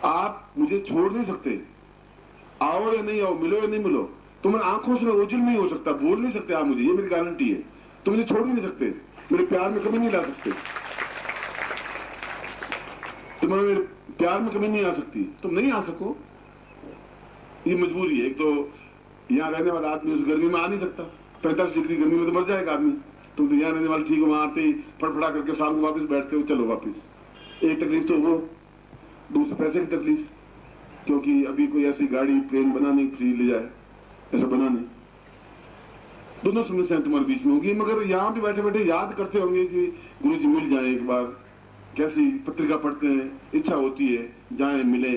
आप मुझे छोड़ नहीं सकते, आओ या नहीं आओ, मिलो या नहीं मिलो, तुम्हारी आंखों से मैं ओझल नहीं हो सकता, बोल नहीं सकते आप मुझे, ये मेरी गारंटी है। तुम मुझे छोड़ नहीं सकते, मेरे प्यार में कमी नहीं ला सकते, तुम्हारे मेरे प्यार में कमी नहीं आ सकती। तुम नहीं आ सको, ये मजबूरी है। एक तो यहाँ रहने वाला आदमी उस गर्मी में आ नहीं सकता, 45 डिग्री गर्मी में तो मर जाएगा आदमी। तुम तो यहाँ रहने वाले ठीक हो, वहां आते ही फटफटा करके शाम को वापस बैठते हो, चलो वापस। एक तकलीफ तो वो, दूसरे पैसे की तकलीफ, क्योंकि अभी कोई ऐसी गाड़ी प्लेन बना नहीं फ्री ले जाए, ऐसा बना नहीं। दोनों समस्याएं तुम्हारे बीच में होगी। मगर यहाँ पे बैठे बैठे याद करते होंगे कि गुरुजी मिल जाए एक बार, कैसी पत्रिका पढ़ते हैं, इच्छा होती है जाए मिले,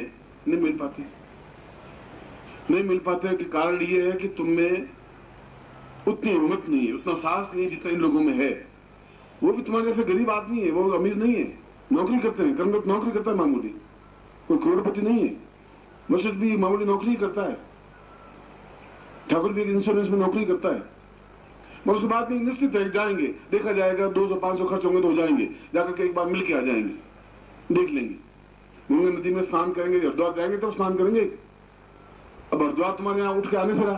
नहीं मिल पाते। नहीं मिल पाते कि कारण ये है कि तुम में उतनी हिम्मत नहीं है, उतना साहस नहीं है जितना इन लोगों में है। वो भी तुम्हारे जैसे गरीब आदमी है, वो अमीर नहीं है, नौकरी करते हैं, कर्मरत नौकरी करता है मामूली, कोई करोड़पति नहीं है। मर्शद भी मामूली नौकरी करता है, ठाकुर भी इंश्योरेंस में नौकरी करता है। मगर उसके बाद नहीं, निश्चित है जाएंगे, देखा जाएगा, 200-500 खर्च होंगे तो हो जाएंगे, जाकर के एक बार मिल के आ जाएंगे, देख लेंगे। गंगा नदी में स्नान करेंगे, हरिद्वार जाएंगे तब स्नान करेंगे। अब हरिद्वार तुम्हारे यहाँ उठ के आने से रहा,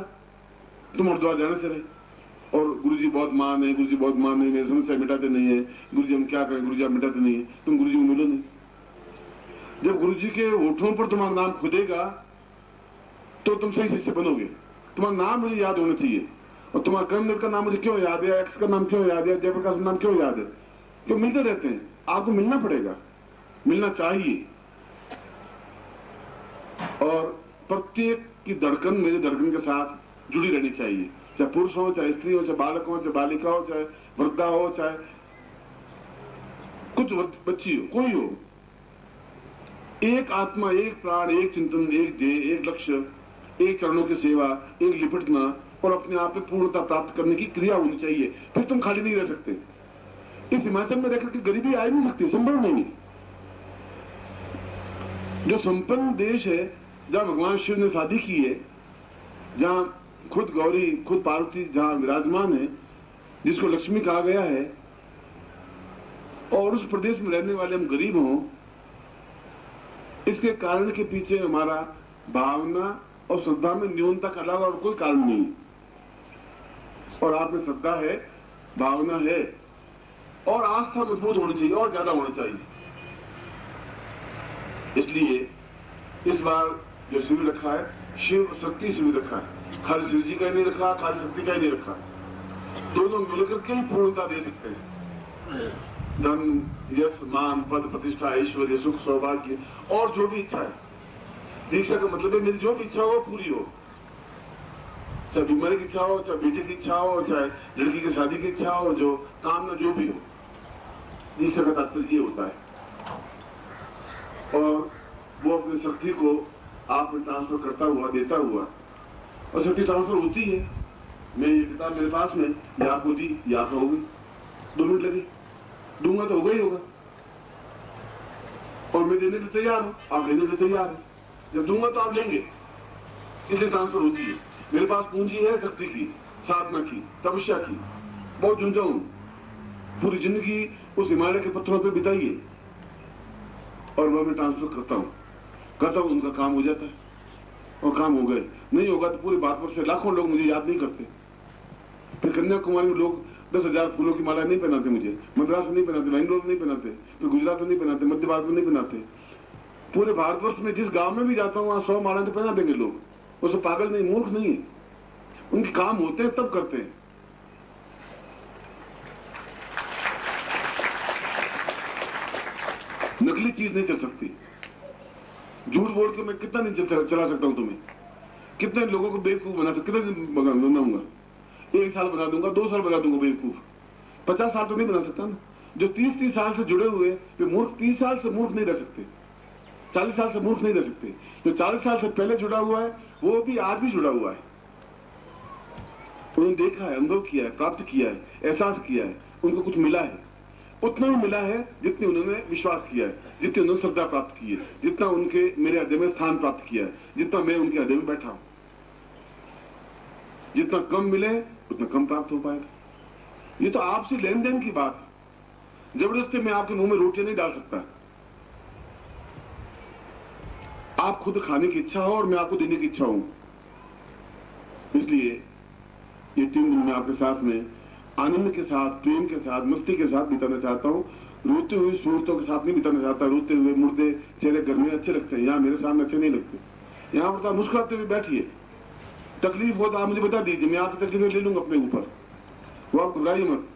तुम हरिद्वार जाने से रहे। और गुरुजी बहुत मान है, गुरुजी बहुत मान है, मेरी समस्या मिटाते नहीं है, गुरुजी हम क्या करें, गुरुजी आप मिटाते नहीं है। तुम गुरुजी को मिलो नहीं। जब गुरुजी के होठों पर तुम्हारा नाम खुदेगा तो तुम सही शिष्य बनोगे। तुम्हारा नाम मुझे याद होना चाहिए, और तुम्हारा कर्मदेव का नाम मुझे क्यों याद है, एक्स का नाम क्यों याद है, जयप्रकाश का नाम क्यों याद है, क्यों मिलते रहते हैं। आपको मिलना पड़ेगा, मिलना चाहिए। और प्रत्येक की धड़कन मेरी धड़कन के साथ जुड़ी रहनी चाहिए, चाहे पुरुष हो, चाहे स्त्री हो, चाहे बालक हो, चाहे बालिका हो, चाहे वृद्धा हो, चाहे कुछ बच्ची हो, कोई हो। एक आत्मा, एक प्राण, एक चिंतन, एक ध्येय, एक लक्ष्य, एक चरणों की सेवा, एक लिपटना और अपने आप में पूर्णता प्राप्त करने की क्रिया होनी चाहिए। फिर तुम खाली नहीं रह सकते। इस हिमाचल में रहकर के गरीबी आ नहीं सकती, संभव नहीं है। जो संपन्न देश है, जहां भगवान शिव ने शादी की है, जहां खुद गौरी, खुद पार्वती जहां विराजमान है, जिसको लक्ष्मी कहा गया है, और उस प्रदेश में रहने वाले हम गरीब हों, इसके कारण के पीछे हमारा भावना और श्रद्धा में न्यूनता के अलावा और कोई कारण नहीं। और आप में श्रद्धा है, भावना है और आस्था मजबूत होनी चाहिए, और ज्यादा होना चाहिए। इसलिए इस बार जो शिविर रखा है, शिव शक्ति शिविर रखा है, खाली शिव जी का ही नहीं रखा, खाली शक्ति का ही नहीं रखा, दोनों मिलकर के ही पूर्णता दे सकते हैं। धन, यश, मान, पद, प्रतिष्ठा, ऐश्वर्य, सुख, सौभाग्य और जो भी इच्छा है। दीक्षा का मतलब है मेरी जो भी इच्छा हो पूरी हो, चाहे बीमारी की इच्छा हो, चाहे बेटे की इच्छा हो, चाहे लड़की की शादी की इच्छा हो, जो कामना जो भी हो। दीक्षा का तात्पर्य ये होता है। और वो अपनी शक्ति को आप में ट्रांसफर करता हुआ, देता हुआ, और शक्ति ट्रांसफर होती है। मैं ये किताब मेरे पास में, ये आपको दी, ये आप होगी, 2 मिनट लगे, दूंगा तो होगा ही होगा। और मैं देने के तैयार हूं, आप लेने के तैयार हैं। जब दूंगा तो आप लेंगे, इसलिए ट्रांसफर होती है। मेरे पास पूंजी है शक्ति की, साधना की, तपस्या की, बहुत झुंझा हूं। पूरी जिंदगी उस हिमालय के पत्थरों पे बिताइए, और वह मैं ट्रांसफर करता हूं, उनका काम हो जाता है। और काम हो गए, नहीं होगा तो पूरे भारतवर्ष से लाखों लोग मुझे याद नहीं करते। फिर कन्याकुमारी में लोग 10,000 फूलों की माला नहीं पहनाते मुझे, मद्रास में नहीं पहनाते, बेंगलोर में नहीं पहनाते, फिर गुजरात में नहीं पहनाते, मध्य भारत में नहीं पहनाते। पूरे भारतवर्ष में जिस गांव में भी जाता हूं, वहां 100 माला तो पहना देंगे लोग। वो सब पागल नहीं, मूर्ख नहीं है, उनके काम होते हैं तब करते हैं। नकली चीज नहीं चल सकती। झूठ बोल के मैं कितना नहीं चला सकता हूं तुम्हें, कितने लोगों को बेवकूफ बना सकता, कितने दिन बनाऊंगा, 1 साल बना दूंगा, 2 साल बना दूंगा बेवकूफ, 50 साल तो नहीं बना सकता ना। जो 30 साल से जुड़े हुए वे मूर्ख 30 साल से मूर्ख नहीं रह सकते, 40 साल से मूर्ख नहीं रह सकते। जो 40 साल से पहले जुड़ा हुआ है वो भी आज भी जुड़ा हुआ है। उन्होंने देखा है, अनुभव किया है, प्राप्त किया है, एहसास किया है, उनको कुछ मिला है, उतना ही मिला है जितने उन्होंने विश्वास किया है, जितने उन्होंने श्रद्धा प्राप्त की है, जितना उनके मेरे हृदय में स्थान प्राप्त किया है, जितना मैं उनके हृदय में बैठा हूं। जितना कम मिले उतना कम प्राप्त हो पाएगा। ये तो आपसे लेन देन की बात है। जबरदस्ती मैं आपके मुंह में रोटियां नहीं डाल सकता। आप खुद खाने की इच्छा हो और मैं आपको देने की इच्छा हूं। इसलिए ये 3 दिन मैं आपके साथ में आनंद के साथ, प्रेम के साथ, मस्ती के साथ बिताना चाहता हूँ। रोते हुए सूरतों के साथ नहीं बिताना चाहता। रोते हुए मुर्दे चेहरे घर में अच्छे लगते हैं, यहाँ मेरे सामने अच्छे नहीं लगते। यहाँ पर मुस्कुराते हुए बैठिए। तकलीफ हो तो आप मुझे बता दीजिए, मैं आपकी तकलीफें ले लूंगा अपने ऊपर। वो आप घबराइए मत।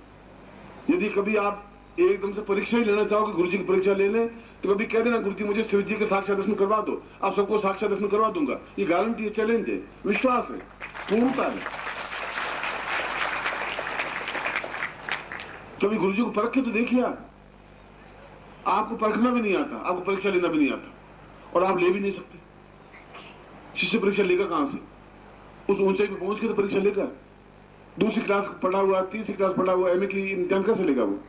यदि कभी आप एकदम से परीक्षा ही लेना चाहो कि गुरु जी की परीक्षा ले लें, तो कभी कह देना गुरु जी मुझे शिव जी के साक्षात दर्शन करवा दो, आप सबको साक्षात दर्शन करवा दूंगा। ये गारंटी है, चैलेंज है, विश्वास है, पूर्णता है। कभी गुरु जी को परख के तो देखिए। आपको परखना भी नहीं आता, आपको परीक्षा लेना भी नहीं आता, और आप ले भी नहीं सकते। शिष्य परीक्षा लेगा कहां से? उस ऊंचाई पे पहुंच के तो परीक्षा लेगा। दूसरी क्लास पढ़ा हुआ, तीसरी क्लास पढ़ा हुआ एमए की इम्तिहान कैसे लेगा वो?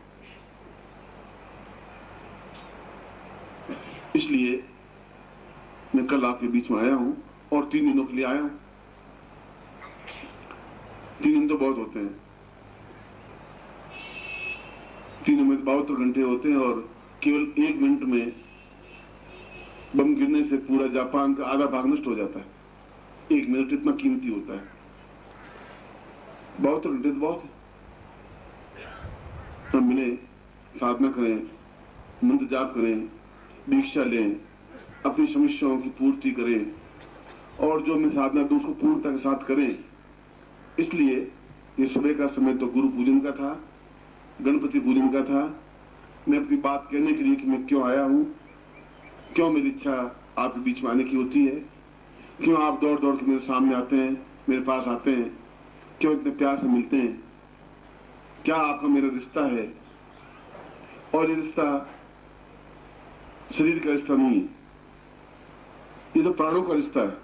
इसलिए मैं कल आपके बीच में आया हूं और 3 दिनों के लिए आया हूं। 3 दिन तो बहुत होते हैं। 3 में 72 घंटे होते हैं और केवल 1 मिनट में बम गिरने से पूरा जापान का आधा भाग नष्ट हो जाता है। 1 मिनट इतना कीमती होता है। 72 घंटे तो बहुत है। हम मिले, साधना करें, मंत्र जाप करें, दीक्षा लें, अपनी समस्याओं की पूर्ति करें, और जो मैं साधना तो उसको पूर्णता के साथ करें। इसलिए ये सुबह का समय तो गुरु पूजन का था, गणपति पूजन का था। मैं अपनी बात कहने के लिए कि मैं क्यों आया हूं, क्यों मेरी इच्छा आपके बीच में आने की होती है, क्यों आप दौड़ दौड़ के मेरे सामने आते हैं, मेरे पास आते हैं, क्यों इतने प्यार से मिलते हैं, क्या आपका मेरा रिश्ता है। और ये रिश्ता शरीर का रिश्ता नहीं है, ये तो प्राणों का रिश्ता है।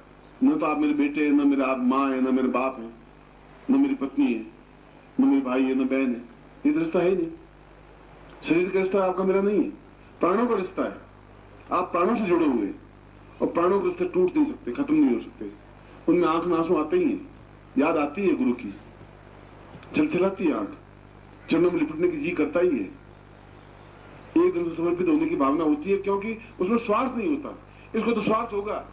न तो आप मेरे बेटे हैं, न मेरे आप माँ है, न मेरे बाप है, न मेरी पत्नी है, न मेरे भाई है, न बहन है। ये तो रिश्ता है ही नहीं। शरीर का रिश्ता आपका मेरा नहीं है, प्राणों का रिश्ता है। आप प्राणों से जुड़े हुए, और प्राणों के रिश्ते टूट नहीं सकते, खत्म नहीं हो सकते। उनमें आंख में आंसू आते ही हैं, याद आती है गुरु की, छलछलाती है आंख, चरणों में लिपटने की जी करता ही है, एकदम से समर्पित होने की भावना होती है, क्योंकि उसमें स्वार्थ नहीं होता। इसको तो स्वार्थ होगा,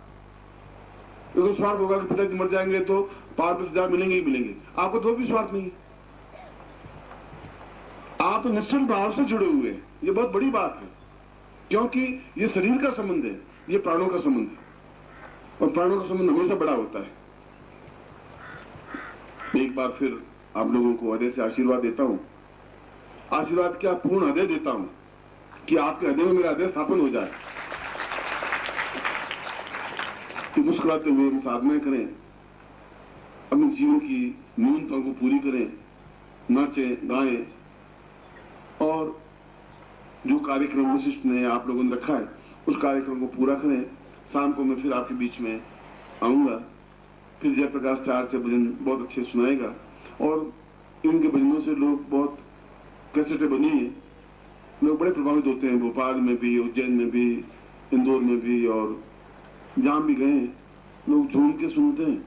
इसको स्वार्थ होगा कि पिताजी मर जाएंगे तो 5-10 हजार मिलेंगे ही मिलेंगे। आपको तो भी स्वार्थ नहीं है। आप तो निश्चल भाव से जुड़े हुए हैं। ये बहुत बड़ी बात है, क्योंकि ये शरीर का संबंध है, ये प्राणों का संबंध है, और प्राणों का संबंध हमेशा बड़ा होता है। एक बार फिर आप लोगों को हृदय से आशीर्वाद देता हूं। आशीर्वाद क्या, पूर्ण हृदय देता हूं कि आपके हृदय में मेरा हृदय स्थापन हो जाए, कि मुस्कुराते हुए हम साधना करें, अपने जीवन की न्यूनताओं को पूरी करें, नाचें गाएं, और जो कार्यक्रम वशिष्ठ ने आप लोगों ने रखा है उस कार्यक्रम को पूरा करें। शाम को मैं फिर आपके बीच में आऊंगा, फिर जयप्रकाश चार से भजन बहुत अच्छे सुनाएगा, और इनके भजनों से लोग बहुत कैसेटें बनी है, लोग बड़े प्रभावित होते हैं। भोपाल में भी, उज्जैन में भी, इंदौर में भी, और जहां भी गए लोग झूम के सुनते हैं।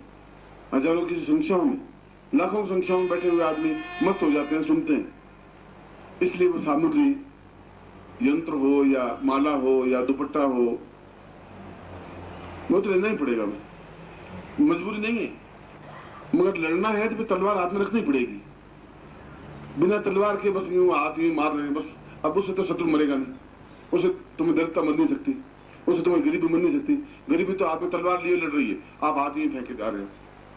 हजारों की संख्याओं में, लाखों की संख्याओं में बैठे हुए आदमी मस्त हो जाते हैं, सुनते हैं। इसलिए वो सामग्री, यंत्र हो या माला हो या दुपट्टा हो, वो तो लेना ही पड़ेगा, मजबूरी नहीं है। मगर लड़ना है तो फिर तलवार हाथ में रखनी पड़ेगी। बिना तलवार के बस यूं हाथ यूं मार रहे हैं बस, अब उससे तो शत्रु मरेगा नहीं, उससे तुम्हें दरिद्रता मर नहीं सकती, उससे तुम्हें गरीबी मर नहीं सकती। गरीबी तो हाथ में तलवार लिए लड़ रही है, आप हाथ में फेंके जा रहे हो,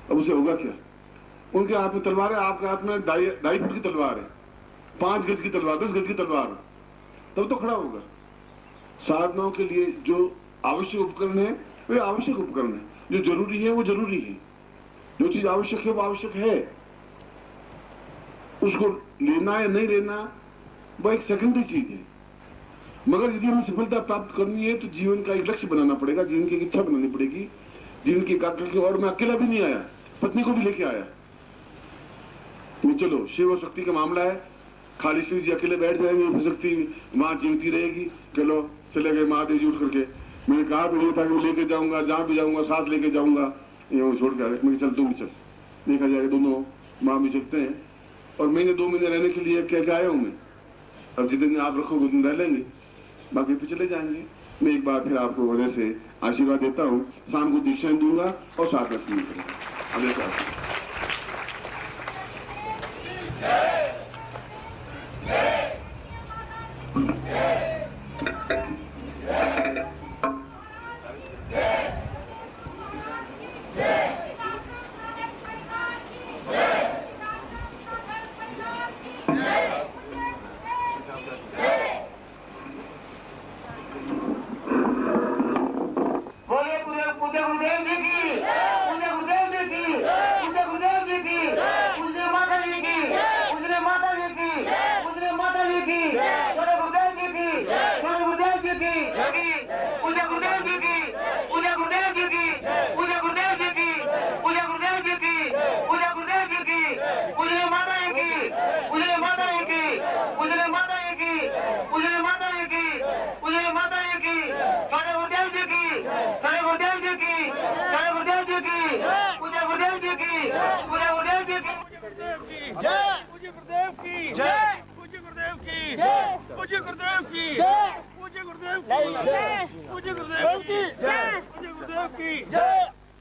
अब उसे होगा क्या? उनके हाथ में तलवार है, आपके हाथ में 2.5 फुट की तलवार है, 5 गज की तलवार, 10 गज की तलवार, तब तो खड़ा होगा। साधनाओं के लिए जो आवश्यक उपकरण है वे आवश्यक उपकरण है, जो जरूरी है वो जरूरी है, जो चीज आवश्यक है वो आवश्यक है। उसको लेना या नहीं लेना वो एक सेकेंडरी चीज है। मगर यदि हमें सफलता प्राप्त करनी है तो जीवन का एक लक्ष्य बनाना पड़ेगा, जीवन की एक इच्छा बनानी पड़ेगी, जीवन की एकाग्रता। और मैं अकेला भी नहीं आया, पत्नी को भी लेके आया। तो चलो, शिव और शक्ति का मामला है, खाली शिव जी अकेले बैठ जाएंगे, शक्ति वहां जीवती रहेगी। चलो चले गए महादेव जी उठ करके। मैंने कहा भी नहीं था कि लेके जाऊंगा, जहां भी जाऊंगा साथ लेके जाऊंगा, ये छोड़ के आए। मैं चल तू भी चल, देखा जाएगा, दोनों माँ भी चलते हैं। और महीने 2 महीने रहने के लिए क्या क्या आया हूं मैं। अब जितने आप रखोगे उतने रह लेंगे, बाकी फिर चले जाएंगे। मैं एक बार फिर आपको हृदय से आशीर्वाद देता हूँ। शाम को दीक्षा दूंगा और साथ में स्वीकार करूंगा। अगले साथ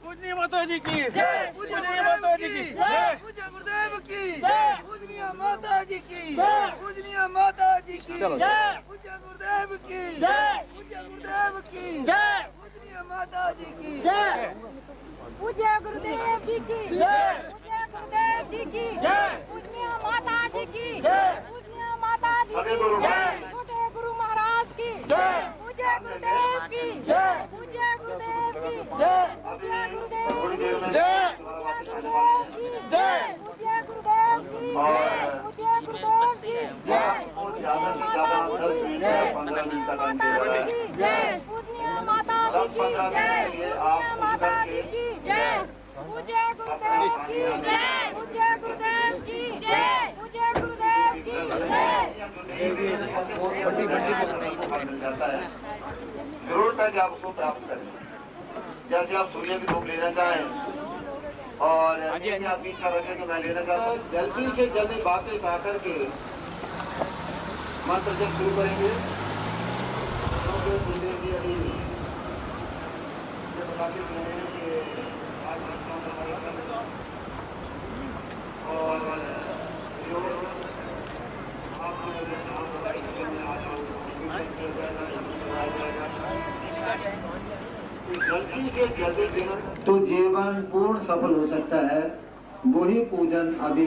पूजनीय माता जी की जय, पूजनीय माता जी की जय, पूज्य गुरुदेव की जय, पूजनीय माता जी की जय, पूजनीय माता जी की जय, पूज्य गुरुदेव की जय, पूज्य गुरुदेव की जय, पूजनीय माता जी की जय, पूज्य गुरुदेव जी की जय, पूज्य गुरुदेव जी की जय, पूजनीय माता जी की जय, पूजनीय माता जी की जय, पूज्य गुरु महाराज की जय, पूज्य गुरुदेव की जय, पूज्य गुरुदेव की जय, पूज्य गुरुदेव की जय, पूज्य गुरुदेव की जय, पूज्य गुरुदेव की जय, पूज्य गुरुदेव की जय, पूज्य माता जी की जय, पूजनीय माता जी की जय, पूज्य गुरुदेव की जय, पूज्य गुरुदेव की जय, पूज्य गुरुदेव की जय। जरूरत है कि आप उसको प्राप्त करें। जैसे आप सूर्य की धूप लेना चाहें और आप इच्छा रखें कि मैं लेना चाहता हूँ, जल्दी से जल्दी वापस आकर के मंत्र जब शुरू करेंगे तो गुरुदेव जी अभी ये बताते हैं कि आज और जो तो जीवन पूर्ण सफल हो सकता है। वही पूजन अभी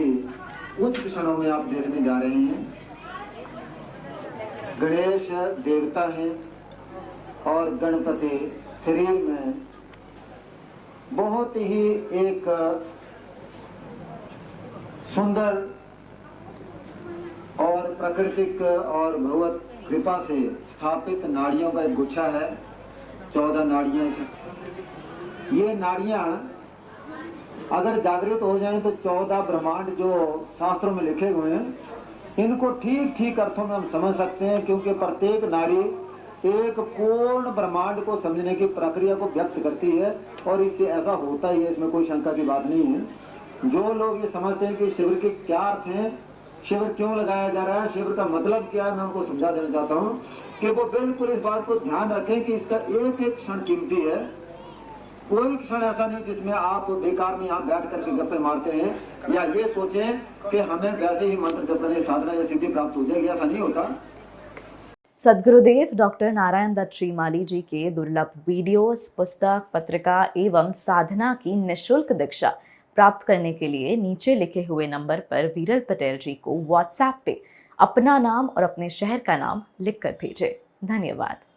कुछ क्षणों में आप देखने जा रहे हैं। गणेश देवता है और गणपति शरीर में बहुत ही एक सुंदर और प्राकृतिक और भगवत कृपा से स्थापित नाड़ियों का एक गुच्छा है। 14 नाड़ियां ये नाड़ियां अगर जागृत हो जाएं तो 14 ब्रह्मांड जो शास्त्रों में लिखे हुए हैं इनको ठीक ठीक अर्थों में हम समझ सकते हैं, क्योंकि प्रत्येक नाड़ी एक पूर्ण ब्रह्मांड को समझने की प्रक्रिया को व्यक्त करती है और इससे ऐसा होता ही है, इसमें कोई शंका की बात नहीं है। जो लोग ये समझते हैं कि शिविर के क्या अर्थ हैं, शिविर क्यों लगाया जा रहा है, शिविर का मतलब क्या है, मैं उनको समझा देना चाहता हूँ कि वो बिल्कुल इस बात को ध्यान रखें कि इसका एक एक क्षण कीमती है। कोई क्षण ऐसा नहीं जिसमें आप बेकार में यहाँ बैठ करके गप्पे मारते हैं या ये सोचें कि हमें वैसे ही मंत्र जप करने साधना या सिद्धि प्राप्त हो जाएगी, ऐसा नहीं होता। सद्गुरुदेव डॉक्टर नारायण दत्त श्रीमाली जी के दुर्लभ वीडियोस, पुस्तक, पत्रिका एवं साधना की निःशुल्क दीक्षा प्राप्त करने के लिए नीचे लिखे हुए नंबर पर वीरल पटेल जी को व्हाट्सएप पे अपना नाम और अपने शहर का नाम लिखकर भेजें। धन्यवाद।